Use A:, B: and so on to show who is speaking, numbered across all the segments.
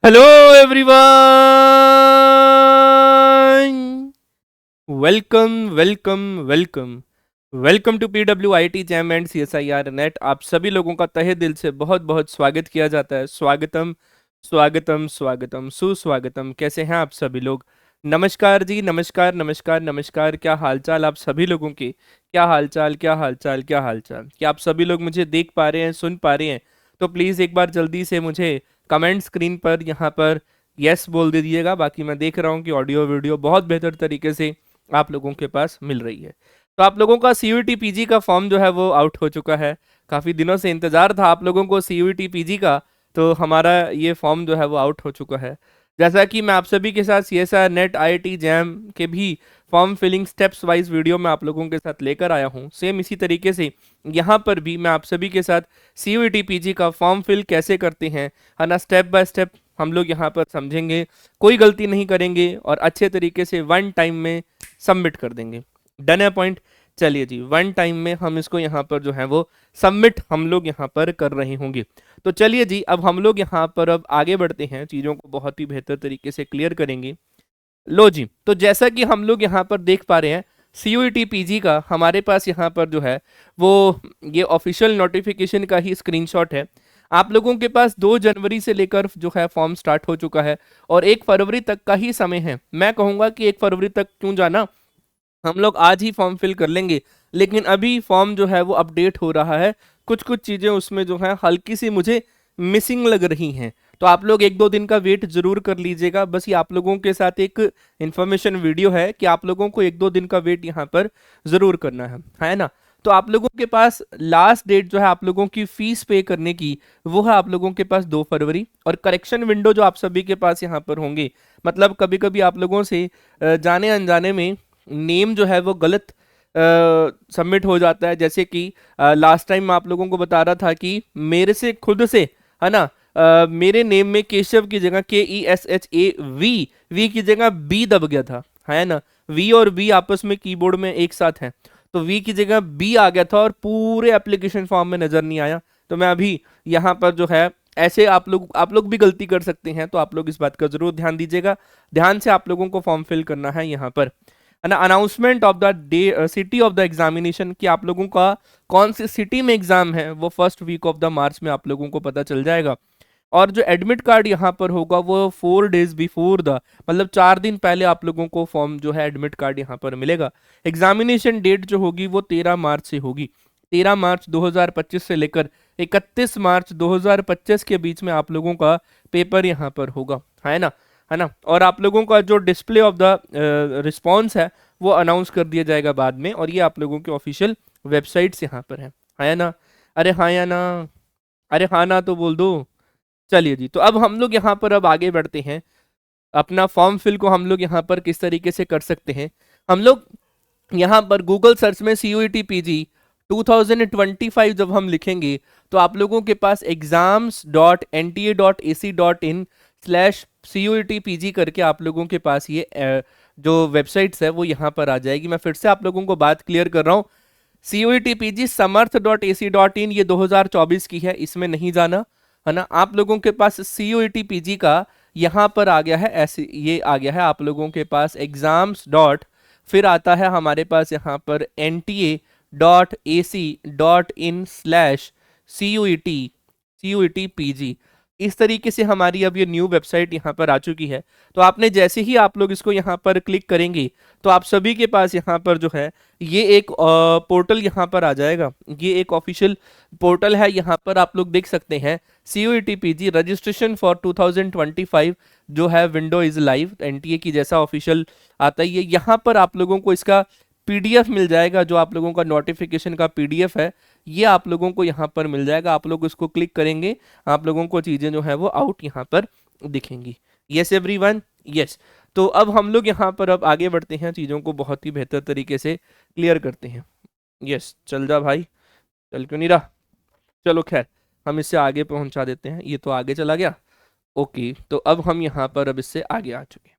A: Hello everyone, welcome welcome welcome welcome to PWIT JAM and CSIR NET. आप सभी लोगों का तहे दिल से बहुत बहुत स्वागत किया जाता है। स्वागतम स्वागतम स्वागतम सुस्वागतम। कैसे हैं आप सभी लोग? नमस्कार जी, नमस्कार नमस्कार नमस्कार। क्या हालचाल आप सभी लोगों के? क्या हालचाल, क्या हालचाल, क्या हालचाल? क्या आप सभी लोग मुझे देख पा रहे हैं, सुन पा रहे हैं? तो प्लीज़ एक बार जल्दी से मुझे कमेंट स्क्रीन पर यहाँ पर यस बोल दे दीजिएगा। बाकी मैं देख रहा हूँ कि ऑडियो वीडियो बहुत बेहतर तरीके से आप लोगों के पास मिल रही है। तो आप लोगों का CUET PG का फॉर्म जो है वो आउट हो चुका है। काफ़ी दिनों से इंतज़ार था आप लोगों को CUET PG का, तो हमारा ये फॉर्म जो है वो आउट हो चुका है। जैसा कि मैं आप सभी के साथ CSIR नेट IIT जैम के भी form filling steps wise video मैं आप लोगों के साथ लेकर आया हूँ। सेम इसी तरीके से यहाँ पर भी मैं आप सभी के साथ CUET PG का फॉर्म फिल कैसे करते हैं, है ना, स्टेप बाय स्टेप हम लोग यहाँ पर समझेंगे। कोई गलती नहीं करेंगे और अच्छे तरीके से वन टाइम में सबमिट कर देंगे। डन है पॉइंट? चलिए जी, वन टाइम में हम इसको यहाँ पर जो है वो सबमिट हम लोग यहाँ पर कर रहे होंगे। तो चलिए जी, अब हम लोग यहाँ पर अब आगे बढ़ते हैं, चीज़ों को बहुत ही बेहतर तरीके से क्लियर करेंगे। लो जी, तो जैसा कि हम लोग यहाँ पर देख पा रहे हैं, CUET PG का हमारे पास यहाँ पर जो है वो ये ऑफिशियल नोटिफिकेशन का ही स्क्रीनशॉट है। आप लोगों के पास 2 जनवरी से लेकर जो है फॉर्म स्टार्ट हो चुका है और 1 फरवरी तक का ही समय है। मैं कहूँगा कि 1 फरवरी तक क्यों जाना, हम लोग आज ही फॉर्म फिल कर लेंगे। लेकिन अभी फॉर्म जो है वो अपडेट हो रहा है, कुछ कुछ चीज़ें उसमें जो है हल्की सी मुझे मिसिंग लग रही हैं। तो आप लोग 1-2 दिन का वेट जरूर कर लीजिएगा। बस ये आप लोगों के साथ एक इन्फॉर्मेशन वीडियो है कि आप लोगों को 1-2 दिन का वेट यहाँ पर जरूर करना है ना। तो आप लोगों के पास लास्ट डेट जो है आप लोगों की फीस पे करने की, वो है आप लोगों के पास 2 फरवरी। और करेक्शन विंडो जो आप सभी के पास यहाँ पर होंगे, मतलब कभी कभी आप लोगों से जाने अनजाने में नेम जो है वो गलत सबमिट हो जाता है। जैसे कि लास्ट टाइम मैं आप लोगों को बता रहा था कि मेरे से खुद से, है ना, मेरे नेम में केशव की जगह KESHAV, वी की जगह बी दब गया था, है ना। वी और बी आपस में कीबोर्ड में एक साथ हैं, तो वी की जगह बी आ गया था और पूरे एप्लीकेशन फॉर्म में नजर नहीं आया। तो मैं अभी यहाँ पर जो है, ऐसे आप लोग भी गलती कर सकते हैं, तो आप लोग इस बात का जरूर ध्यान दीजिएगा। ध्यान से आप लोगों को फॉर्म फिल करना है यहाँ पर, है ना। Announcement of the day, city of the examination, कि आप लोगों का कौन सी सिटी में एग्जाम है, वो फर्स्ट वीक ऑफ द मार्च में आप लोगों को पता चल जाएगा। और जो एडमिट कार्ड यहाँ पर होगा वो 4 डेज बिफोर द, मतलब 4 दिन पहले आप लोगों को फॉर्म जो है एडमिट कार्ड यहाँ पर मिलेगा। एग्जामिनेशन डेट जो होगी वो 13 मार्च से होगी। 13 मार्च 2025 से लेकर 31 मार्च 2025 के बीच में आप लोगों का पेपर यहाँ पर होगा, है ना। और आप लोगों का जो डिस्प्ले ऑफ द रिस्पॉन्स है वो अनाउंस कर दिया जाएगा बाद में, और ये आप लोगों के ऑफिशियल वेबसाइट्स यहाँ पर है ना। अरे हाँ या ना, अरे हाँ ना तो बोल दो। चलिए जी, तो अब हम लोग यहाँ पर अब आगे बढ़ते हैं। अपना फॉर्म फिल को हम लोग यहाँ पर किस तरीके से कर सकते हैं, हम लोग यहाँ पर गूगल सर्च में CUET PG 2025 जब हम लिखेंगे, तो आप लोगों के पास exams.nta.ac.in/CUET PG करके आप लोगों के पास ये जो वेबसाइट्स है वो यहाँ पर आ जाएगी। मैं फिर से आप लोगों को बात क्लियर कर रहा हूँ, CUET PG समर्थ.ac.in ये 2024 की है, इसमें नहीं जाना, है ना। आप लोगों के पास CUET PG का यहाँ पर आ गया है, ऐसे ये आ गया है आप लोगों के पास एग्जाम्स डॉट, फिर आता है हमारे पास यहाँ पर NTA.ac.in/CUET PG। इस तरीके से हमारी अब ये न्यू वेबसाइट यहाँ पर आ चुकी है। तो आपने जैसे ही आप लोग इसको यहाँ पर क्लिक करेंगे, तो आप सभी के पास यहाँ पर जो है ये एक पोर्टल यहाँ पर आ जाएगा। ये एक ऑफिशियल पोर्टल है, यहाँ पर आप लोग देख सकते हैं CUET PG रजिस्ट्रेशन फॉर 2025 जो है विंडो इज लाइव, NTA की जैसा ऑफिशियल आता ही है। यहाँ पर आप लोगों को इसका PDF मिल जाएगा, जो आप लोगों का नोटिफिकेशन का PDF है, ये आप लोगों को यहाँ पर मिल जाएगा। आप लोग इसको क्लिक करेंगे, आप लोगों को चीज़ें जो है वो आउट यहाँ पर दिखेंगी। Yes everyone, yes. तो अब हम लोग यहाँ पर अब आगे बढ़ते हैं, चीज़ों को बहुत ही बेहतर तरीके से क्लियर करते हैं। यस, चल जा भाई, चल क्यों नहीं रहा। चलो खैर, हम इससे आगे पहुंचा देते हैं। ये तो आगे चला गया, ओके। तो अब हम यहाँ पर अब इससे आगे आ चुके हैं।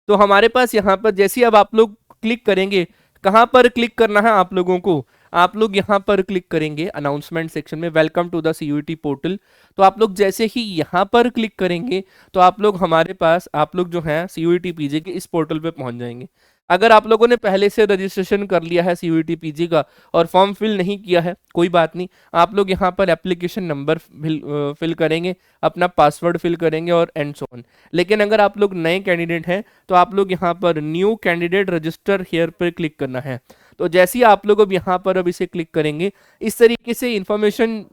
A: तो हमारे पास यहाँ पर जैसे अब आप लोग क्लिक करेंगे, कहाँ पर क्लिक करना है आप लोगों को, आप लोग यहाँ पर क्लिक करेंगे अनाउंसमेंट सेक्शन में, welcome to the CUET portal. तो आप लोग जैसे ही यहाँ पर क्लिक करेंगे तो आप लोग हमारे पास, आप लोग जो है सीयूईटी पीजी के इस पोर्टल पे पहुंच जाएंगे। अगर आप लोगों ने पहले से रजिस्ट्रेशन कर लिया है सीयूईटी पीजी का और फॉर्म फिल नहीं किया है, कोई बात नहीं, आप लोग यहाँ पर एप्लीकेशन नंबर फिल करेंगे, अपना पासवर्ड फिल करेंगे और एंड सो ऑन। लेकिन अगर आप लोग नए कैंडिडेट हैं तो आप लोग यहाँ पर न्यू कैंडिडेट रजिस्टर हेयर पर क्लिक करना है। तो जैसे ही आप लोग अब यहाँ पर अब इसे क्लिक करेंगे, इस तरीके से इंफॉर्मेशन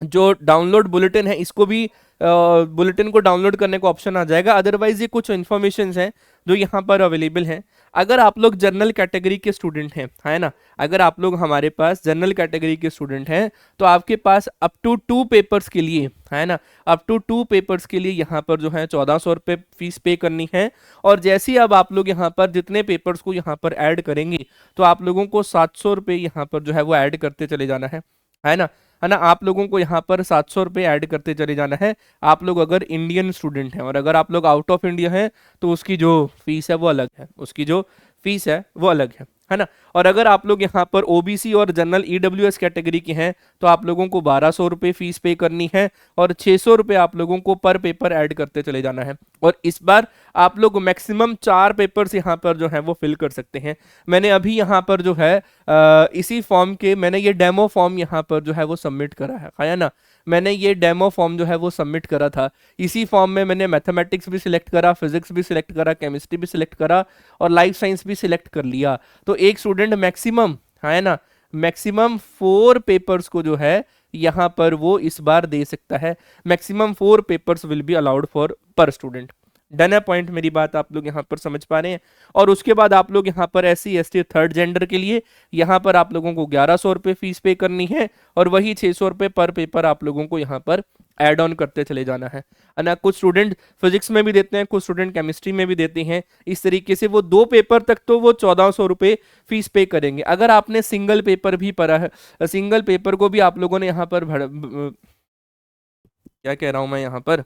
A: जो डाउनलोड बुलेटिन है इसको भी बुलेटिन को डाउनलोड करने का ऑप्शन आ जाएगा। अदरवाइज ये कुछ इन्फॉर्मेशन हैं जो यहाँ पर अवेलेबल हैं। अगर आप लोग जनरल कैटेगरी के स्टूडेंट हैं, है ना, अगर आप लोग हमारे पास जनरल कैटेगरी के स्टूडेंट हैं तो आपके पास अप टू 2 पेपर्स के लिए, है ना, अप टू 2 पेपर्स के लिए यहाँ पर जो है 1400 रुपये फीस पे करनी है। और जैसे ही अब आप लोग यहाँ पर जितने पेपर्स को यहाँ पर ऐड करेंगे तो आप लोगों को 700 रुपये यहाँ पर जो है वो ऐड करते चले जाना है ना, है ना। आप लोगों को यहाँ पर 700 रुपये ऐड करते चले जाना है, आप लोग अगर इंडियन स्टूडेंट हैं। और अगर आप लोग आउट ऑफ इंडिया हैं तो उसकी जो फीस है वो अलग है, उसकी जो फीस है वो अलग है ना। और अगर आप लोग यहाँ पर ओबीसी और जनरल ईडब्ल्यूएस कैटेगरी के हैं तो आप लोगों को 1200 रुपये फीस पे करनी है और 600 रुपये आप लोगों को पर पेपर ऐड करते चले जाना है। और इस बार आप लोग मैक्सिमम 4 पेपर्स यहाँ पर जो है वो फिल कर सकते हैं। मैंने अभी यहाँ पर जो है इसी फॉर्म के मैंने ये डेमो फॉर्म यहाँ पर जो है वो सबमिट करा है ना। मैंने ये डेमो फॉर्म जो है वो सबमिट करा था। इसी फॉर्म में मैंने मैथमेटिक्स भी सिलेक्ट करा, फिजिक्स भी सिलेक्ट करा, केमिस्ट्री भी सिलेक्ट करा और लाइफ साइंस भी सिलेक्ट कर लिया। तो एक स्टूडेंट मैक्सिमम, है ना, मैक्सिमम 4 पेपर्स को जो है यहाँ पर वो इस बार दे सकता है। Maximum 4 papers will be allowed for पर स्टूडेंट। डन है पॉइंट, मेरी बात आप लोग यहाँ पर समझ पा रहे हैं। और उसके बाद आप लोग यहाँ पर SC ST थर्ड जेंडर के लिए यहाँ पर आप लोगों को 1100 रुपये फीस पे करनी है और वही 600 रुपये पर पेपर आप लोगों को यहाँ पर ऐड ऑन करते चले जाना है ना। कुछ स्टूडेंट फिजिक्स में भी देते हैं, कुछ स्टूडेंट केमिस्ट्री में भी देते हैं। इस तरीके से वो 2 पेपर तक तो वो 1400 रुपये फीस पे करेंगे। अगर आपने सिंगल पेपर भी पढ़ा है, सिंगल पेपर को भी आप लोगों ने यहाँ पर क्या कह रहा हूं मैं यहाँ पर,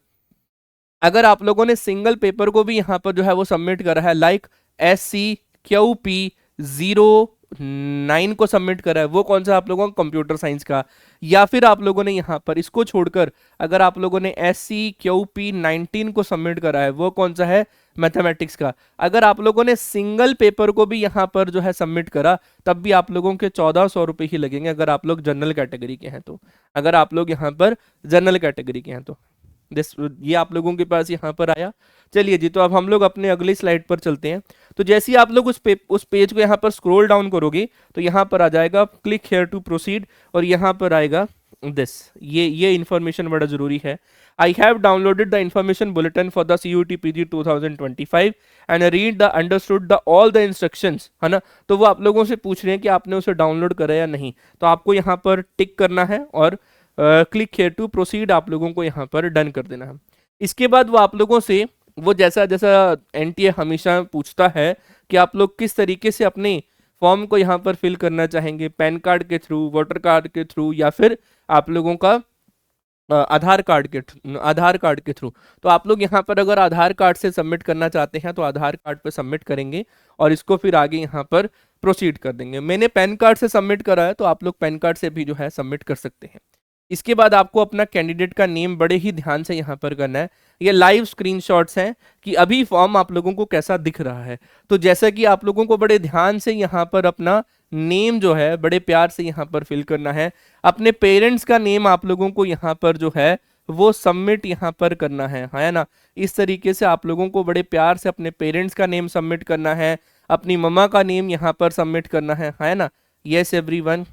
A: अगर आप लोगों ने सिंगल पेपर को भी यहाँ पर जो है वो सबमिट करा है, लाइक SCQP09 को सबमिट करा है, वो कौन सा आप लोगों को कंप्यूटर साइंस का, या फिर आप लोगों ने यहाँ पर इसको छोड़कर अगर आप लोगों ने SCQP19 को सबमिट करा है, वो कौन सा है, मैथमेटिक्स का। अगर आप लोगों ने सिंगल पेपर को भी यहाँ पर जो है सबमिट करा तब भी आप लोगों के 1400 रुपये ही लगेंगे, अगर आप लोग जनरल कैटेगरी के हैं तो। अगर आप लोग यहाँ पर जनरल कैटेगरी के हैं तो ये आप लोगों के पास यहाँ पर आया। चलिए जी, तो अब हम लोग अपने अगली स्लाइड पर चलते हैं। तो जैसे ही आप लोग उस पेज को यहाँ पर स्क्रॉल डाउन करोगे तो यहाँ पर आ जाएगा क्लिक हेयर टू प्रोसीड और यहाँ पर आएगा दिस, ये इंफॉर्मेशन बड़ा जरूरी है। I have downloaded the information bulletin for the CUET PG 2025 and read the understood the all the instructions, है ना। तो वो आप लोगों से पूछ रहे हैं कि आपने उसे डाउनलोड करा या नहीं, तो आपको यहाँ पर टिक करना है और क्लिक हेयर टू प्रोसीड आप लोगों को यहाँ पर डन कर देना है। इसके बाद वो आप लोगों से वो जैसा जैसा NTA हमेशा पूछता है कि आप लोग किस तरीके से अपने फॉर्म को यहाँ पर फिल करना चाहेंगे, पैन कार्ड के थ्रू, वोटर कार्ड के थ्रू, या फिर आप लोगों का आधार कार्ड के थ्रू। तो आप लोग यहाँ पर अगर आधार कार्ड से सबमिट करना चाहते हैं तो आधार कार्ड पे सबमिट करेंगे और इसको फिर आगे यहाँ पर प्रोसीड कर देंगे। मैंने पैन कार्ड से सबमिट करा है तो आप लोग पैन कार्ड से भी जो है सबमिट कर सकते हैं। इसके बाद आपको अपना कैंडिडेट का नेम बड़े ही ध्यान से यहाँ पर करना है। ये लाइव स्क्रीनशॉट्स हैं कि अभी फॉर्म आप लोगों को कैसा दिख रहा है। तो जैसा कि आप लोगों को बड़े ध्यान से यहाँ पर अपना नेम जो है बड़े प्यार से यहाँ पर फिल करना है। अपने पेरेंट्स का नेम आप लोगों को यहाँ पर जो है वो सबमिट यहाँ पर करना है ना। इस तरीके से आप लोगों को बड़े प्यार से अपने पेरेंट्स का नेम सबमिट करना है, अपनी मम्मा का नेम यहाँ पर सबमिट करना है ना। Yes everyone,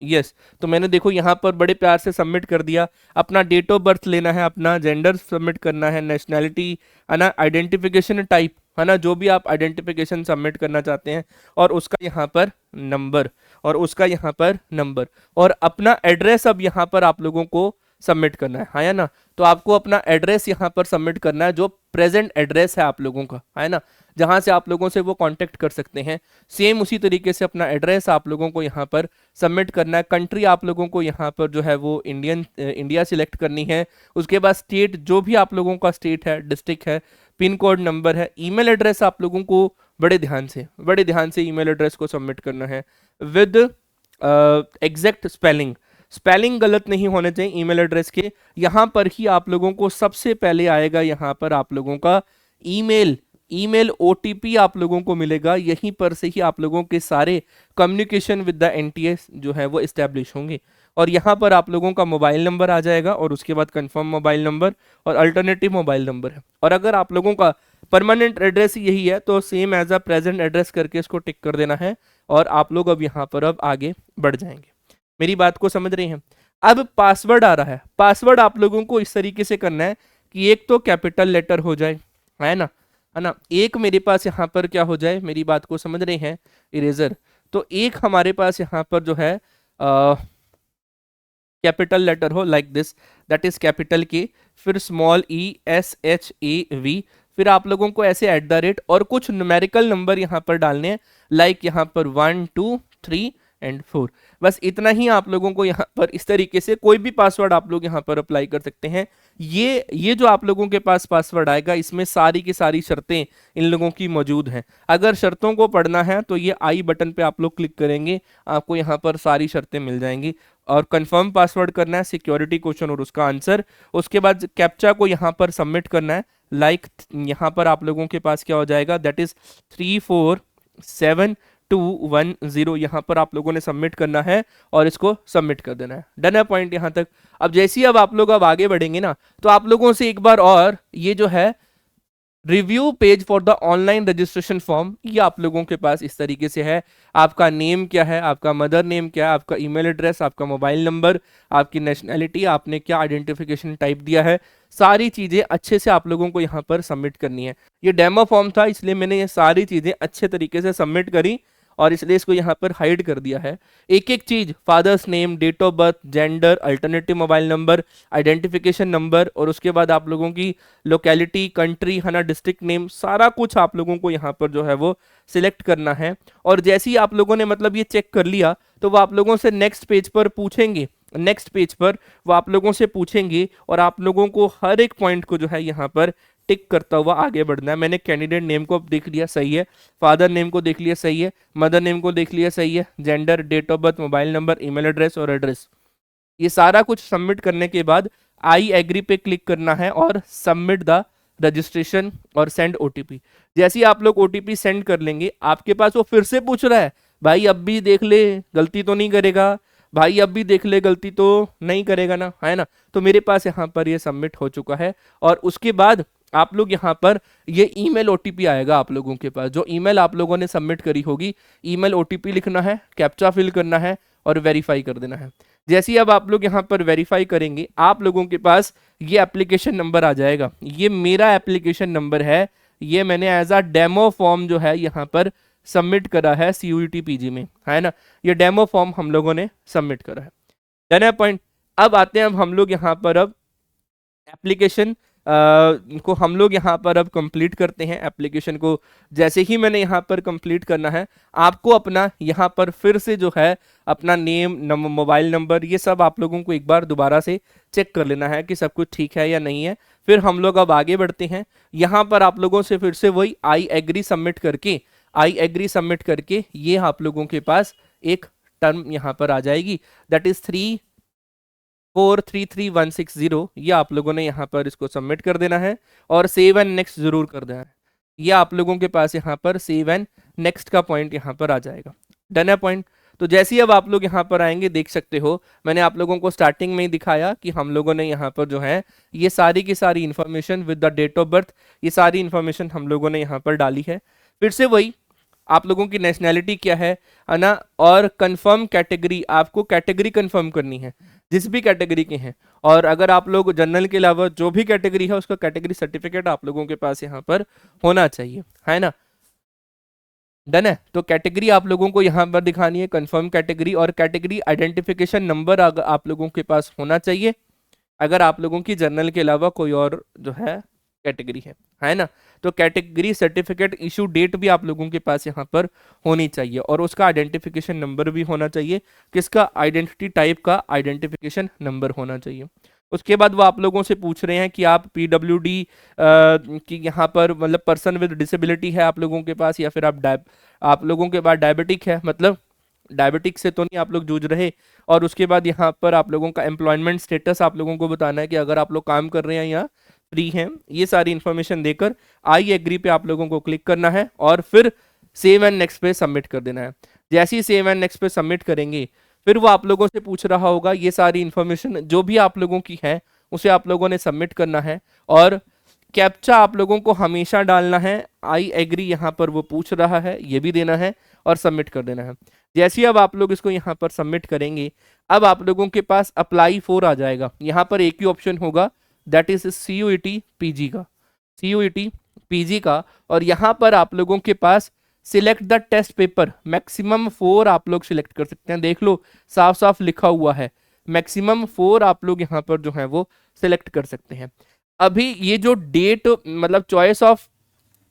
A: yes. तो मैंने देखो यहाँ पर बड़े प्यार से सबमिट कर दिया। अपना डेट ऑफ बर्थ लेना है, अपना जेंडर सबमिट करना है, नेशनैलिटी, है ना, आइडेंटिफिकेशन टाइप, है ना, जो भी आप आइडेंटिफिकेशन सबमिट करना चाहते हैं, और उसका यहाँ पर नंबर, और उसका यहाँ पर नंबर, और अपना एड्रेस अब यहाँ पर आप लोगों को सबमिट करना है ना। तो आपको अपना एड्रेस यहाँ पर सबमिट करना है, जो प्रेजेंट एड्रेस है आप लोगों का, है ना, जहाँ से आप लोगों से वो कांटेक्ट कर सकते हैं। सेम उसी तरीके से अपना एड्रेस आप लोगों को यहाँ पर सबमिट करना है। कंट्री आप लोगों को यहाँ पर जो है वो इंडिया सिलेक्ट करनी है। उसके बाद स्टेट, जो भी आप लोगों का स्टेट है, डिस्ट्रिक्ट है, पिन कोड नंबर है। ईमेल एड्रेस आप लोगों को बड़े ध्यान से ईमेल एड्रेस को सबमिट करना है विद एग्जैक्ट स्पेलिंग, स्पेलिंग गलत नहीं होने चाहिए ईमेल एड्रेस के। यहाँ पर ही आप लोगों को सबसे पहले आएगा यहाँ पर आप लोगों का ईमेल, ईमेल ओटीपी आप लोगों को मिलेगा। यहीं पर से ही आप लोगों के सारे कम्युनिकेशन विद द एनटीएस जो है वो इस्टेब्लिश होंगे। और यहाँ पर आप लोगों का मोबाइल नंबर आ जाएगा और उसके बाद कंफर्म मोबाइल नंबर और अल्टरनेटिव मोबाइल नंबर है। और अगर आप लोगों का परमानेंट एड्रेस यही है तो same as a present address करके इसको टिक कर देना है और आप लोग अब यहाँ पर अब आगे बढ़ जाएंगे। मेरी बात को समझ रहे हैं? अब पासवर्ड आ रहा है। पासवर्ड आप लोगों को इस तरीके से करना है कि एक तो कैपिटल लेटर हो जाए, है ना, है ना, एक मेरे पास यहाँ पर क्या हो जाए, मेरी बात को समझ रहे हैं, इरेजर। तो एक हमारे पास यहाँ पर जो है कैपिटल लेटर हो like this, that is capital के, फिर small E S H A V, फिर आप लोगों को ऐसे एट द रेट और कुछ न्यूमेरिकल नंबर यहाँ पर डालने हैं, लाइक यहाँ पर 1 2 3 एंड 4। बस इतना ही आप लोगों को यहाँ पर इस तरीके से कोई भी पासवर्ड आप लोग यहाँ पर अप्लाई कर सकते हैं। ये जो आप लोगों के पास पासवर्ड आएगा इसमें सारी की सारी शर्तें इन लोगों की मौजूद हैं। अगर शर्तों को पढ़ना है तो ये आई बटन पे आप लोग क्लिक करेंगे, आपको यहाँ पर सारी शर्तें मिल जाएंगी। और कंफर्म पासवर्ड करना है, सिक्योरिटी क्वेश्चन और उसका आंसर, उसके बाद कैप्चा को यहाँ पर सबमिट करना है, लाइक यहाँ पर आप लोगों के पास क्या हो जाएगा, दैट इज 347210, यहाँ पर आप लोगों ने सबमिट करना है और इसको सबमिट कर देना है। डन है पॉइंट यहाँ तक? अब जैसे ही अब आप लोग अब आगे बढ़ेंगे ना तो आप लोगों से एक बार और ये जो है review page for the online registration form, ये आप लोगों के पास इस तरीके से है। आपका नेम क्या है, आपका मदर नेम क्या है, आपका ईमेल एड्रेस, आपका मोबाइल नंबर, आपकी नेशनैलिटी, आपने क्या आइडेंटिफिकेशन टाइप दिया है, सारी चीज़ें अच्छे से आप लोगों को यहाँ पर सबमिट करनी है। ये डेमो फॉर्म था इसलिए मैंने ये सारी चीज़ें अच्छे तरीके से सबमिट करी और इसलिए इसको यहाँ पर हाइड कर दिया है। एक एक चीज, father's name, date of birth, gender, alternative mobile number, identification number और उसके बाद आप लोगों की लोकेलिटी, कंट्री, है ना, डिस्ट्रिक्ट नेम, सारा कुछ आप लोगों को यहाँ पर जो है वो सिलेक्ट करना है। और जैसे ही आप लोगों ने मतलब ये चेक कर लिया तो वो आप लोगों से नेक्स्ट पेज पर पूछेंगे, नेक्स्ट पेज पर वो आप लोगों से पूछेंगे और आप लोगों को हर एक पॉइंट को जो है यहाँ पर टिक करता हुआ आगे बढ़ना है। मैंने कैंडिडेट नेम को देख लिया, सही है, फादर नेम को देख लिया, सही है, मदर नेम को देख लिया, सही है, gender, date of birth, mobile number, email address और एड्रेस, ये सारा कुछ सबमिट करने के बाद आई एग्री पे क्लिक करना है और सबमिट द रजिस्ट्रेशन और सेंड ओटीपी। जैसे ही आप लोग ओटीपी सेंड कर लेंगे आपके पास वो फिर से पूछ रहा है, भाई अब भी देख ले गलती तो नहीं करेगा, भाई अब भी देख ले गलती तो नहीं करेगा ना, है ना। तो मेरे पास यहाँ पर ये सबमिट हो चुका है और उसके बाद आप लोग यहाँ पर ये ईमेल ओटीपी आएगा आप लोगों के पास, जो ईमेल आप लोगों ने सबमिट करी होगी, ईमेल ओटीपी लिखना है, कैप्चा फिल करना है और वेरीफाई कर देना है। जैसे ही अब आप लोग यहाँ पर वेरीफाई करेंगे आप लोगों के पास ये एप्लीकेशन नंबर आ जाएगा। ये मेरा एप्लीकेशन नंबर है, ये मैंने एज अ डेमो फॉर्म जो है यहाँ पर सबमिट करा है CUET PG में, है ना। ये डेमो फॉर्म हम लोगों ने सबमिट करा है। डन है पॉइंट? अब आते हैं अब हम लोग यहाँ पर अब एप्लीकेशन को हम लोग यहाँ पर अब कंप्लीट करते हैं। एप्लीकेशन को जैसे ही मैंने यहाँ पर कंप्लीट करना है आपको अपना यहाँ पर फिर से जो है अपना नेम, मोबाइल नंबर, ये सब आप लोगों को एक बार दोबारा से चेक कर लेना है कि सब कुछ ठीक है या नहीं है। फिर हम लोग अब आगे बढ़ते हैं। यहाँ पर आप लोगों से फिर से वही आई एग्री सबमिट करके, आई एग्री सबमिट करके ये आप लोगों के पास एक टर्म यहाँ पर आ जाएगी, दैट इज 343160। ये आप लोगों ने यहाँ पर इसको सबमिट कर देना है और सेव एंड नेक्स्ट जरूर कर देना है। ये आप लोगों के पास यहाँ पर सेव एंड नेक्स्ट का पॉइंट यहाँ पर आ जाएगा। डन है पॉइंट? तो जैसे ही अब आप लोग यहाँ पर आएंगे देख सकते हो मैंने आप लोगों को स्टार्टिंग में ही दिखाया कि हम लोगों ने यहाँ पर जो है ये सारी की सारी information with the date of birth, ये सारी इन्फॉर्मेशन हम लोगों ने यहाँ पर डाली है। फिर से वही आप लोगों की नेशनैलिटी क्या है ना, और कंफर्म कैटेगरी, आपको कैटेगरी कंफर्म करनी है जिस भी कैटेगरी के हैं। और अगर आप लोग जनरल के अलावा जो भी कैटेगरी है उसका कैटेगरी सर्टिफिकेट आप लोगों के पास यहाँ पर होना चाहिए, है ना। डन है? तो कैटेगरी आप लोगों को यहाँ पर दिखानी है, कंफर्म कैटेगरी, और कैटेगरी आइडेंटिफिकेशन नंबर आप लोगों के पास होना चाहिए अगर आप लोगों की जनरल के अलावा कोई और जो है कैटेगरी है ना। तो कैटेगरी सर्टिफिकेट इशू डेट भी आप लोगों के पास यहाँ पर होनी चाहिए और उसका आइडेंटिफिकेशन नंबर भी होना चाहिए। किसका? आइडेंटिटी टाइप का आइडेंटिफिकेशन नंबर होना चाहिए। उसके बाद वो आप लोगों से पूछ रहे हैं कि आप PWD की यहाँ पर मतलब पर्सन विद डिसेबिलिटी है आप लोगों के पास, या फिर आप लोगों के पास डायबिटिक है, मतलब डायबिटिक से तो नहीं आप लोग जूझ रहे। और उसके बाद यहाँ पर आप लोगों का एम्प्लॉयमेंट स्टेटस आप लोगों को बताना है कि अगर आप लोग काम कर रहे हैं या फ्री हैं। ये सारी इन्फॉर्मेशन देकर आई एग्री पे आप लोगों को क्लिक करना है और फिर सेव एंड नेक्स्ट पे सबमिट कर देना है। जैसे ही सेव एंड नेक्स्ट पे सबमिट करेंगे फिर वो आप लोगों से पूछ रहा होगा ये सारी इन्फॉर्मेशन जो भी आप लोगों की है उसे आप लोगों ने सबमिट करना है। और कैप्चा आप लोगों को हमेशा डालना है, आई एग्री यहाँ पर वो पूछ रहा है ये भी देना है और सबमिट कर देना है। जैसे ही अब आप लोग इसको यहाँ पर सबमिट करेंगे अब आप लोगों के पास अप्लाई फॉर आ जाएगा। यहाँ पर एक ही ऑप्शन होगा दैट इज CUET PG का, CUET PG का। और यहाँ पर आप लोगों के पास select the test paper, maximum 4 आप लोग सिलेक्ट कर सकते हैं। देख लो साफ साफ लिखा हुआ है मैक्सिमम 4 आप लोग यहाँ पर जो है वो सिलेक्ट कर सकते हैं। अभी ये जो डेट मतलब चॉइस ऑफ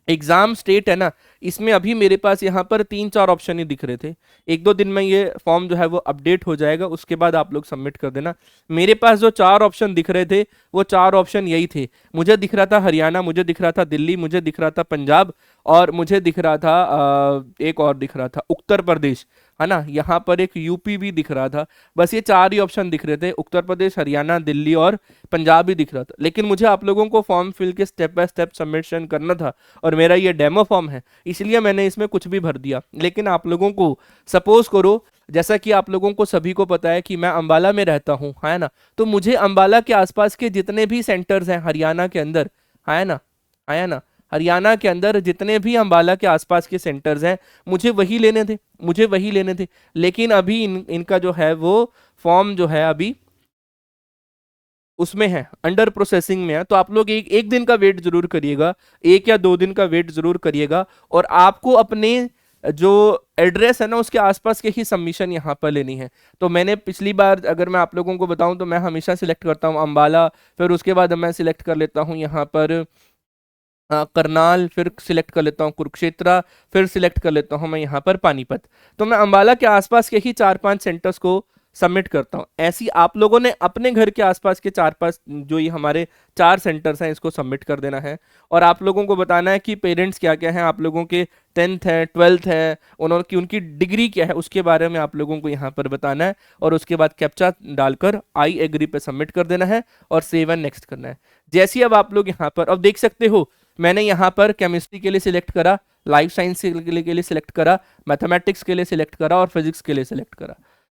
A: एग्जाम स्टेट है ना, इसमें अभी मेरे पास यहाँ पर 3-4 ऑप्शन ही दिख रहे थे। 1-2 दिन में ये फॉर्म जो है वो अपडेट हो जाएगा, उसके बाद आप लोग सबमिट कर देना। मेरे पास जो 4 ऑप्शन दिख रहे थे वो 4 ऑप्शन यही थे। मुझे दिख रहा था हरियाणा, मुझे दिख रहा था दिल्ली, मुझे दिख रहा था पंजाब और मुझे दिख रहा था एक और दिख रहा था उत्तर प्रदेश, है ना। यहाँ पर एक यूपी भी दिख रहा था। बस ये 4 ही ऑप्शन दिख रहे थे, उत्तर प्रदेश, हरियाणा, दिल्ली और पंजाब भी दिख रहा था। लेकिन मुझे आप लोगों को फॉर्म फिल के स्टेप बाय स्टेप सबमिशन करना था और मेरा ये डेमो फॉर्म है इसलिए मैंने इसमें कुछ भी भर दिया। लेकिन आप लोगों को सपोज करो जैसा कि आप लोगों को सभी को पता है कि मैं अंबाला में रहता हूँ, है ना। तो मुझे अंबाला के आसपास के जितने भी सेंटर्स हैं हरियाणा के अंदर, है ना, है ना, हरियाणा के अंदर जितने भी अंबाला के आसपास के सेंटर्स हैं मुझे वही लेने थे, मुझे वही लेने थे। लेकिन अभी इनका जो है वो फॉर्म जो है अभी उसमें है, अंडर प्रोसेसिंग में है। तो आप लोग एक दिन का वेट जरूर करिएगा, 1 या 2 दिन का वेट जरूर करिएगा। और आपको अपने जो एड्रेस है ना उसके आसपास के ही सबमिशन यहाँ पर लेनी है। तो मैंने पिछली बार अगर मैं आप लोगों को बताऊं तो मैं हमेशा सिलेक्ट करता हूँ अंबाला, फिर उसके बाद मैं सिलेक्ट कर लेता हूँ यहाँ पर करनाल, फिर सिलेक्ट कर लेता हूँ कुरुक्षेत्र, फिर सिलेक्ट कर लेता हूँ मैं यहाँ पर पानीपत। तो मैं अंबाला के आसपास के ही 4-5 सेंटर्स को सबमिट करता हूँ। ऐसी आप लोगों ने अपने घर के आसपास के 4-5 जो ये हमारे 4 सेंटर्स हैं इसको सबमिट कर देना है। और आप लोगों को बताना है कि पेरेंट्स क्या क्या हैं, आप लोगों के 10th है, 12th है, उन्होंने की उनकी डिग्री क्या है उसके बारे में आप लोगों को यहाँ पर बताना है। और उसके बाद कैप्चा डालकर आई एग्री पे सबमिट कर देना है और सेव एंड नेक्स्ट करना है। जैसे अब आप लोग यहाँ पर अब देख सकते हो मैंने यहाँ पर केमिस्ट्री के लिए सिलेक्ट करा, लाइफ साइंस के लिए सिलेक्ट करा, मैथमेटिक्स के लिए सिलेक्ट करा और फिजिक्स के लिए सिलेक्ट करा।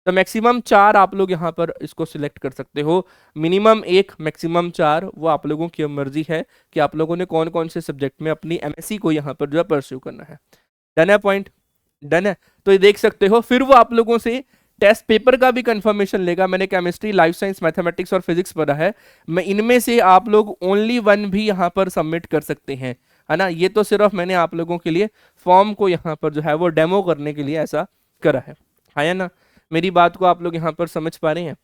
A: तो मैक्सिमम 4 आप लोग यहाँ पर इसको सिलेक्ट कर सकते हो, मिनिमम 1 मैक्सिमम 4, वो आप लोगों की मर्जी है कि आप लोगों ने कौन कौन से सब्जेक्ट में अपनी MSc को यहाँ पर जो है परस्यू करना है। डन है पॉइंट, डन है। तो ये देख सकते हो फिर वो आप लोगों से टेस्ट पेपर का भी कंफर्मेशन लेगा। मैंने केमिस्ट्री, लाइफ साइंस, मैथमेटिक्स और फिजिक्स पढ़ा है, मैं इनमें से आप लोग ओनली 1 भी यहाँ पर सबमिट कर सकते हैं, है ना। ये तो सिर्फ मैंने आप लोगों के लिए फॉर्म को यहाँ पर जो है वो डेमो करने के लिए ऐसा करा है ना। मेरी बात को आप लोग यहाँ पर समझ पा रहे हैं,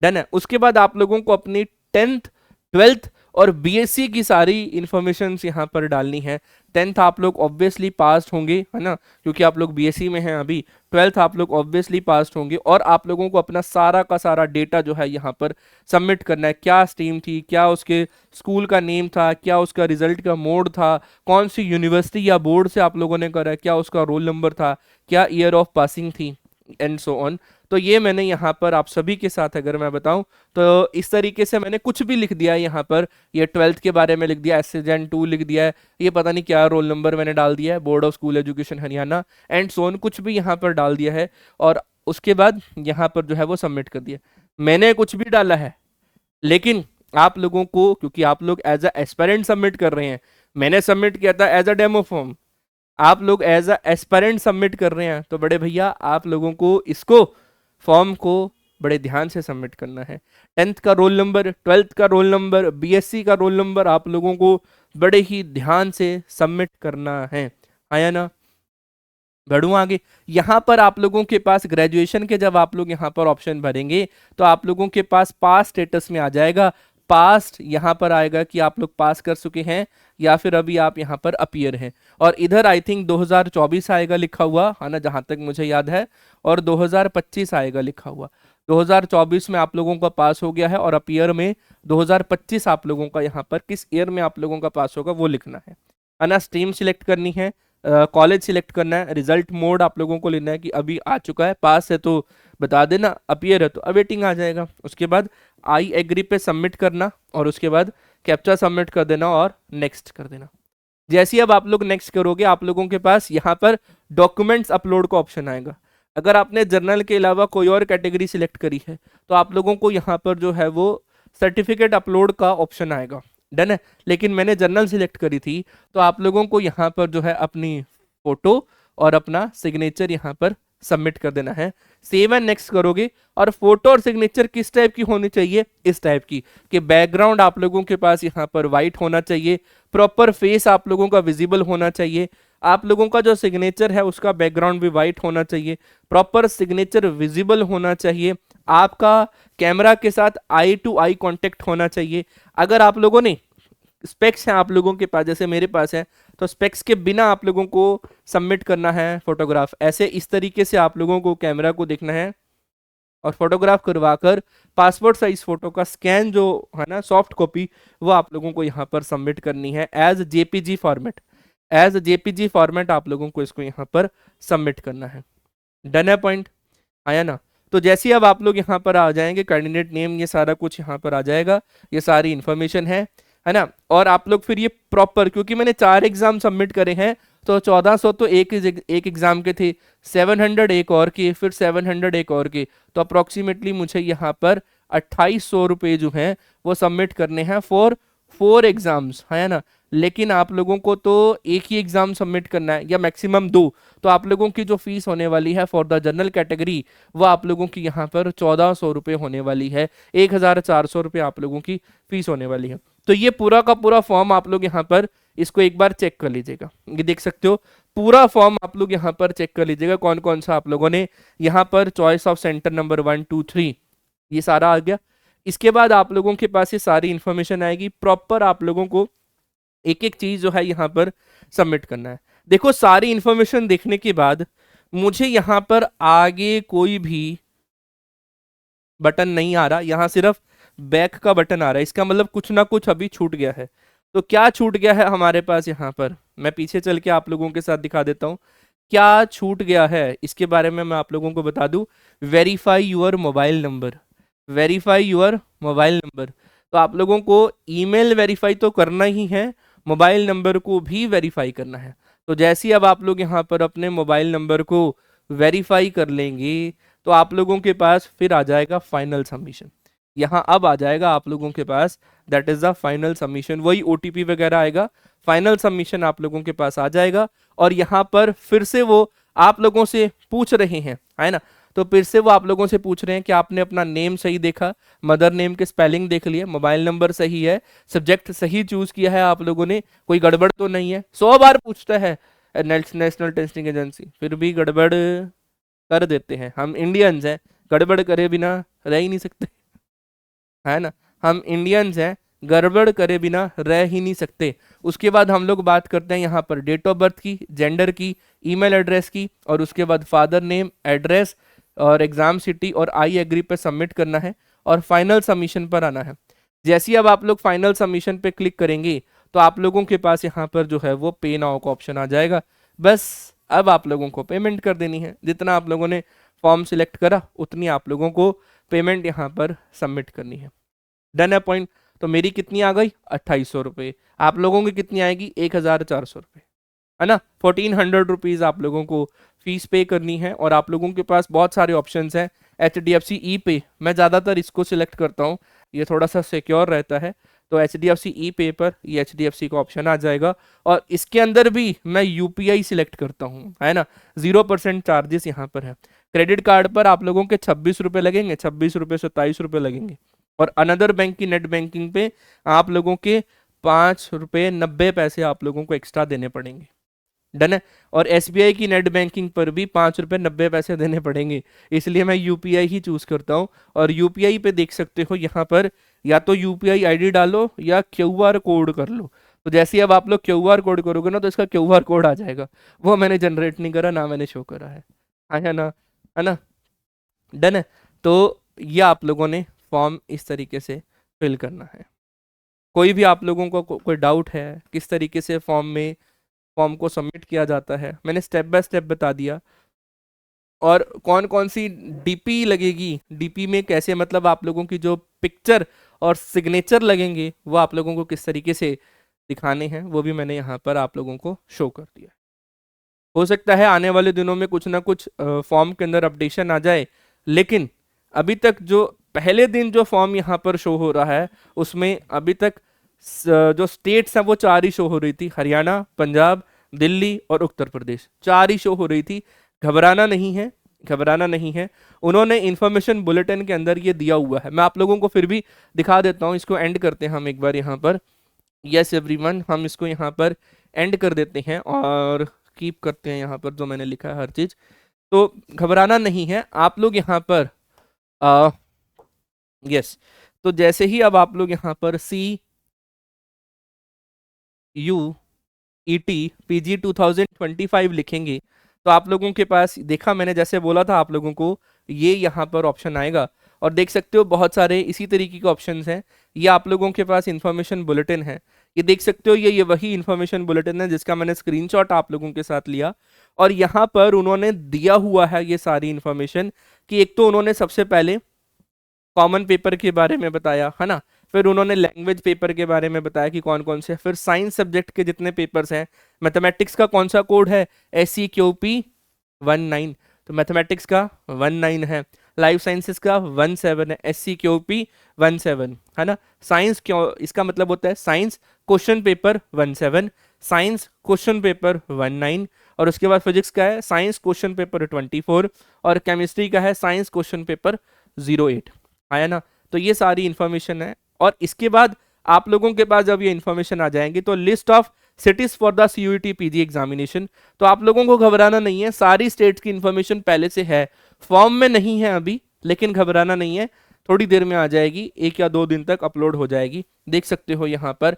A: डन है। उसके बाद आप लोगों को अपनी 10th, 12th और BSc की सारी इंफॉर्मेशन यहाँ पर डालनी है। 10th आप लोग ऑब्वियसली पास होंगे, है ना, क्योंकि आप लोग BSc में हैं अभी। 12th आप लोग ऑब्वियसली पास होंगे और आप लोगों को अपना सारा का सारा डेटा जो है यहाँ पर सबमिट करना है। क्या स्ट्रीम थी, क्या उसके स्कूल का नेम था, क्या उसका रिजल्ट का मोड था, कौन सी यूनिवर्सिटी या बोर्ड से आप लोगों ने करा है, क्या उसका रोल नंबर था, क्या ईयर ऑफ पासिंग थी एंड सो ऑन। तो ये मैंने यहाँ पर आप सभी के साथ अगर मैं बताऊं तो इस तरीके से मैंने कुछ भी लिख दिया है यहाँ पर। ये 12th के बारे में लिख दिया, SSN 2 लिख दिया है, ये पता नहीं क्या रोल नंबर मैंने डाल दिया है, board of school education Haryana and so on, कुछ भी यहाँ पर डाल दिया है। और उसके बाद यहाँ पर जो है वो सबमिट कर दिया। मैंने कुछ भी डाला है, लेकिन आप लोगों को क्योंकि आप लोग एज अ एस्पायरेंट सबमिट कर रहे हैं, मैंने सबमिट किया था एज अ डेमो फॉर्म, आप लोग एज अ एस्पायरेंट सबमिट कर रहे हैं, तो बड़े भैया आप लोगों को इसको फॉर्म को बड़े ध्यान से सबमिट करना है। 10th का रोल नंबर, 12th का रोल नंबर, BSc का रोल नंबर आप लोगों को बड़े ही ध्यान से सबमिट करना है, आया ना। बढ़ू आगे, यहाँ पर आप लोगों के पास ग्रेजुएशन के जब आप लोग यहाँ पर ऑप्शन भरेंगे तो आप लोगों के पास पास स्टेटस में आ जाएगा। पास्ट यहाँ पर आएगा कि आप लोग पास कर चुके हैं या फिर अभी आप यहाँ पर अपीयर हैं। और इधर आई थिंक 2024 आएगा लिखा हुआ, है ना, जहाँ तक मुझे याद है, और 2025 आएगा लिखा हुआ। 2024 में आप लोगों का पास हो गया है और अपीयर में 2025 आप लोगों का यहाँ पर किस ईयर में आप लोगों का पास होगा वो लिखना है ना। स्ट्रीम सिलेक्ट करनी है, कॉलेज सिलेक्ट करना है, रिजल्ट मोड आप लोगों को लेना है कि अभी आ चुका है, पास है तो बता देना, अपीयर है तो अवेटिंग आ जाएगा। उसके बाद आई एग्री पे सबमिट करना और उसके बाद कैप्चा सबमिट कर देना और नेक्स्ट कर देना। जैसे ही अब आप लोग नेक्स्ट करोगे आप लोगों के पास यहाँ पर डॉक्यूमेंट्स अपलोड का ऑप्शन आएगा। अगर आपने जर्नल के अलावा कोई और कैटेगरी सिलेक्ट करी है तो आप लोगों को यहाँ पर जो है वो सर्टिफिकेट अपलोड का ऑप्शन आएगा। डन है। लेकिन मैंने जर्नल सिलेक्ट करी थी तो आप लोगों को यहाँ पर जो है अपनी फोटो और अपना सिग्नेचर यहाँ पर सबमिट कर देना है। सेव एंड नेक्स्ट करोगे और फोटो और सिग्नेचर किस टाइप की होनी चाहिए, इस टाइप की कि बैकग्राउंड आप लोगों के पास यहाँ पर व्हाइट होना चाहिए, प्रॉपर फेस आप लोगों का विजिबल होना चाहिए, आप लोगों का जो सिग्नेचर है उसका बैकग्राउंड भी व्हाइट होना चाहिए, प्रॉपर सिग्नेचर विजिबल होना चाहिए, आपका कैमरा के साथ आई टू आई कांटेक्ट होना चाहिए। अगर आप लोगों ने स्पेक्स हैं आप लोगों के पास, जैसे मेरे पास है, तो स्पेक्स के बिना आप लोगों को सबमिट करना है फोटोग्राफ। ऐसे इस तरीके से आप लोगों को कैमरा को देखना है और फोटोग्राफ करवाकर पासपोर्ट साइज फोटो का स्कैन जो है ना सॉफ्ट कॉपी, वो आप लोगों को यहाँ पर सबमिट करनी है as JPG format. As JPG format आप लोगों को इसको यहाँ पर सबमिट करना है। डन है पॉइंट, आया ना। तो जैसे ही अब आप लोग यहाँ पर आ जाएंगे, कैंडिडेट नेम ये सारा कुछ यहाँ पर आ जाएगा, ये सारी इन्फॉर्मेशन है ना। और आप लोग फिर ये प्रॉपर, क्योंकि मैंने 4 एग्जाम सबमिट करे हैं तो 1400 तो एक एग्जाम के थे, 700 एक और के, फिर 700 एक और के, तो अप्रोक्सीमेटली मुझे यहाँ पर 2800 रुपये जो हैं वो सबमिट करने हैं फॉर 4 एग्जाम्स, है ना। लेकिन आप लोगों को तो एक ही एग्जाम सबमिट करना है या मैक्सिमम 2, तो आप लोगों की जो फीस होने वाली है फॉर द जनरल कैटेगरी वो आप लोगों की यहाँ पर 1400 रुपये होने वाली है, 1400 रुपये आप लोगों की फीस होने वाली है। तो ये पूरा का पूरा फॉर्म आप लोग यहाँ पर इसको एक बार चेक कर लीजिएगा, ये देख सकते हो पूरा फॉर्म आप लोग यहाँ पर चेक कर लीजिएगा कौन कौन सा आप लोगों ने यहाँ पर चॉइस ऑफ सेंटर नंबर 1 2 3 ये सारा आ गया। इसके बाद आप लोगों के पास ये सारी इंफॉर्मेशन आएगी, प्रॉपर आप लोगों को एक एक चीज जो है यहाँ पर सबमिट करना है। देखो सारी इंफॉर्मेशन देखने के बाद मुझे यहाँ पर आगे कोई भी बटन नहीं आ रहा, यहाँ सिर्फ बैक का बटन आ रहा है, इसका मतलब कुछ ना कुछ अभी छूट गया है। तो क्या छूट गया है हमारे पास यहाँ पर, मैं पीछे चल के आप लोगों के साथ दिखा देता हूँ क्या छूट गया है, इसके बारे में मैं आप लोगों को बता दूं। Verify your mobile number, verify your mobile number. तो आप लोगों को ईमेल वेरीफाई तो करना ही है, मोबाइल नंबर को भी वेरीफाई करना है। तो जैसे ही अब आप लोग यहाँ पर अपने मोबाइल नंबर को वेरीफाई कर लेंगे तो आप लोगों के पास फिर आ जाएगा फाइनल सबमिशन। यहाँ अब आ जाएगा आप लोगों के पास that is the final submission, वही ओटीपी वगैरह आएगा, फाइनल सबमिशन आप लोगों के पास आ जाएगा। और यहाँ पर फिर से वो आप लोगों से पूछ रहे हैं, है ना, तो फिर से वो आप लोगों से पूछ रहे हैं कि आपने अपना नेम सही देखा, मदर नेम के स्पेलिंग देख लिए, मोबाइल नंबर सही है, सब्जेक्ट सही चूज किया है आप लोगों ने, कोई गड़बड़ तो नहीं है। 100 बार पूछता है नेशनल टेस्टिंग एजेंसी, फिर भी गड़बड़ कर देते हैं। हम इंडियंस हैं, गड़बड़ करे बिना रह ही नहीं सकते, है ना, हम इंडियंस हैं, गड़बड़ करे बिना रह ही नहीं सकते। उसके बाद हम लोग बात करते हैं यहाँ पर डेट ऑफ बर्थ की, जेंडर की, ईमेल एड्रेस की, और उसके बाद फादर नेम, एड्रेस और एग्जाम सिटी और आई एग्री पे सबमिट करना है और फाइनल सबमिशन पर आना है। जैसे ही अब आप लोग फाइनल सबमिशन पे क्लिक करेंगे तो आप लोगों के पास यहाँ पर जो है वो पे नाउ का ऑप्शन आ जाएगा। बस अब आप लोगों को पेमेंट कर देनी है, जितना आप लोगों ने फॉर्म सिलेक्ट करा उतनी आप लोगों को पेमेंट यहाँ पर सबमिट करनी है। डन है पॉइंट। तो मेरी कितनी आ गई 2800 रुपये, आप लोगों की कितनी आएगी 1400 रुपये, है ना। 1400 रुपीज़ आप लोगों को फीस पे करनी है और आप लोगों के पास बहुत सारे ऑप्शंस हैं। HDFC ई पे मैं ज़्यादातर इसको सिलेक्ट करता हूँ, ये थोड़ा सा सिक्योर रहता है। तो HDFC ई पे पर ये HDFC का ऑप्शन आ जाएगा और इसके अंदर भी मैं UPI सिलेक्ट करता हूँ, है ना। 0% चार्जेस यहाँ पर है। क्रेडिट कार्ड पर आप लोगों के 26 रुपये लगेंगे, 26 रुपये से 27 रुपये लगेंगे। और अनदर बैंक की नेट बैंकिंग पे आप लोगों के 5 रुपये 90 पैसे आप लोगों को एक्स्ट्रा देने पड़ेंगे। डन है। और SBI की नेट बैंकिंग पर भी 5 रुपये 90 पैसे देने पड़ेंगे, इसलिए मैं UPI ही चूज करता हूँ। और UPI पे देख सकते हो यहाँ पर या तो UPI ID डालो या QR कोड कर लो। तो जैसे अब आप लोग QR कोड करोगे ना तो इसका QR कोड आ जाएगा, वो मैंने जनरेट नहीं करा ना मैंने शो करा है, है ना, है ना। डन है। तो ये आप लोगों ने फॉर्म इस तरीके से फिल करना है। कोई भी आप लोगों को कोई डाउट है किस तरीके से फॉर्म में फॉर्म को सबमिट किया जाता है, मैंने स्टेप बाय स्टेप बता दिया। और कौन कौन सी डीपी लगेगी, डीपी में कैसे, मतलब आप लोगों की जो पिक्चर और सिग्नेचर लगेंगे वो आप लोगों को किस तरीके से दिखाने हैं, वो भी मैंने यहाँ पर आप लोगों को शो कर दिया। हो सकता है आने वाले दिनों में कुछ ना कुछ फॉर्म के अंदर अपडेशन आ जाए, लेकिन अभी तक जो पहले दिन जो फॉर्म यहाँ पर शो हो रहा है उसमें अभी तक जो स्टेट्स हैं वो 4 ही शो हो रही थी, हरियाणा, पंजाब, दिल्ली और उत्तर प्रदेश, 4 ही शो हो रही थी। घबराना नहीं है, घबराना नहीं है। उन्होंने इंफॉर्मेशन बुलेटिन के अंदर ये दिया हुआ है, मैं आप लोगों को फिर भी दिखा देता हूँ। इसको एंड करते हैं हम एक बार यहाँ पर। यस एवरीवन, हम इसको यहाँ पर एंड कर देते हैं और कीप करते हैं यहाँ पर जो मैंने लिखा है हर चीज। तो घबराना नहीं है आप लोग यहाँ पर। यस, तो जैसे ही अब आप लोग यहाँ पर CUET PG 2025 लिखेंगे तो आप लोगों के पास, देखा मैंने जैसे बोला था आप लोगों को, ये यहाँ पर ऑप्शन आएगा और देख सकते हो बहुत सारे इसी तरीके के ऑप्शंस हैं। ये आप लोगों के पास इंफॉर्मेशन बुलेटिन है, ये देख सकते हो, ये वही इंफॉर्मेशन बुलेटिन है जिसका मैंने स्क्रीनशॉट आप लोगों के साथ लिया। और यहाँ पर उन्होंने दिया हुआ है ये सारी इंफॉर्मेशन कि एक तो उन्होंने सबसे पहले कॉमन पेपर के बारे में बताया है ना, फिर उन्होंने लैंग्वेज पेपर के बारे में बताया कि कौन कौन से, फिर साइंस सब्जेक्ट के जितने पेपर्स हैं, मैथमेटिक्स का कौन सा कोड है, SCQP 19, तो मैथमेटिक्स का 19 है, लाइफ साइंसेस का 17 है, SCQP 17 है ना। साइंस क्यों, इसका मतलब होता है science question paper 17, science question paper 19, और उसके बाद फिजिक्स का है साइंस क्वेश्चन पेपर 24, और केमिस्ट्री का है साइंस क्वेश्चन पेपर 08, आया ना। तो ये सारी इंफॉर्मेशन है। और इसके बाद आप लोगों के पास जब ये इंफॉर्मेशन आ जाएंगे तो list of cities for the CUET PG examination, तो आप लोगों को घबराना नहीं है, सारी स्टेट्स की इंफॉर्मेशन पहले से है, फॉर्म में नहीं है अभी, लेकिन घबराना नहीं है, थोड़ी देर में आ जाएगी, 1 या 2 दिन तक अपलोड हो जाएगी, देख सकते हो यहाँ पर।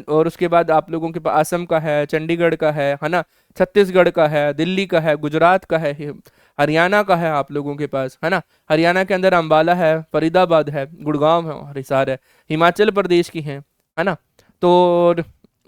A: और उसके बाद आप लोगों के पास असम का है, चंडीगढ़ का है ना, छत्तीसगढ़ का है, दिल्ली का है, गुजरात का है, हरियाणा का है आप लोगों के पास है ना। हरियाणा के अंदर अंबाला है, फरीदाबाद है, गुड़गांव है और हिसार है, हिमाचल प्रदेश की है ना। तो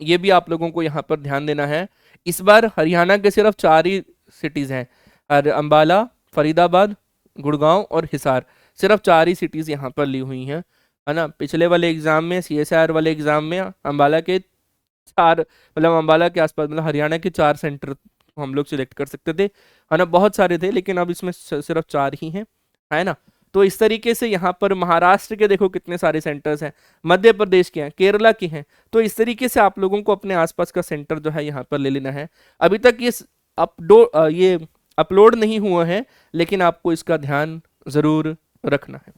A: ये भी आप लोगों को यहाँ पर ध्यान देना है। इस बार हरियाणा के सिर्फ 4 ही सिटीज हैं, अंबाला, फरीदाबाद, गुड़गांव और हिसार, सिर्फ 4 ही सिटीज यहाँ पर ली हुई हैं है ना। पिछले वाले एग्जाम में, CSIR वाले एग्जाम में अंबाला के 4, मतलब अंबाला के आसपास, मतलब हरियाणा के 4 सेंटर हम लोग सिलेक्ट कर सकते थे है ना, बहुत सारे थे लेकिन अब इसमें सिर्फ 4 ही हैं है ना। तो इस तरीके से यहाँ पर महाराष्ट्र के देखो कितने सारे सेंटर्स हैं, मध्य प्रदेश के हैं, केरला के हैं, तो इस तरीके से आप लोगों को अपने आसपास का सेंटर जो है यहाँ पर ले लेना है। अभी तक ये अपलोड नहीं हुआ है, लेकिन आपको इसका ध्यान जरूर रखना है।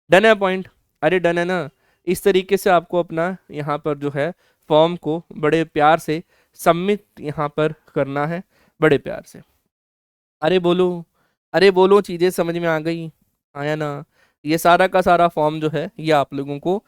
A: डन है पॉइंट, अरे डन है ना। इस तरीके से आपको अपना यहाँ पर जो है फॉर्म को बड़े प्यार से सबमिट यहाँ पर करना है, बड़े प्यार से। अरे बोलो, अरे बोलो, चीजें समझ में आ गई, आया ना। ये सारा का सारा फॉर्म जो है ये आप लोगों को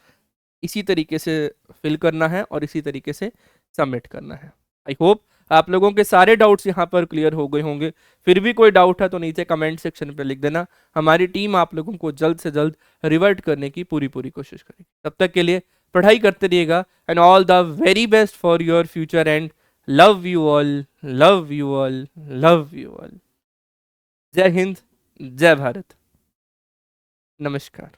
A: इसी तरीके से फिल करना है और इसी तरीके से सबमिट करना है। आई होप आप लोगों के सारे डाउट्स यहाँ पर क्लियर हो गए होंगे। फिर भी कोई डाउट है तो नीचे कमेंट सेक्शन पे लिख देना, हमारी टीम आप लोगों को जल्द से जल्द रिवर्ट करने की पूरी पूरी कोशिश करेगी। तब तक के लिए पढ़ाई करते रहिएगा and all the very best for your future and love you all, love you all, love you all. जय हिंद, जय भारत, नमस्कार।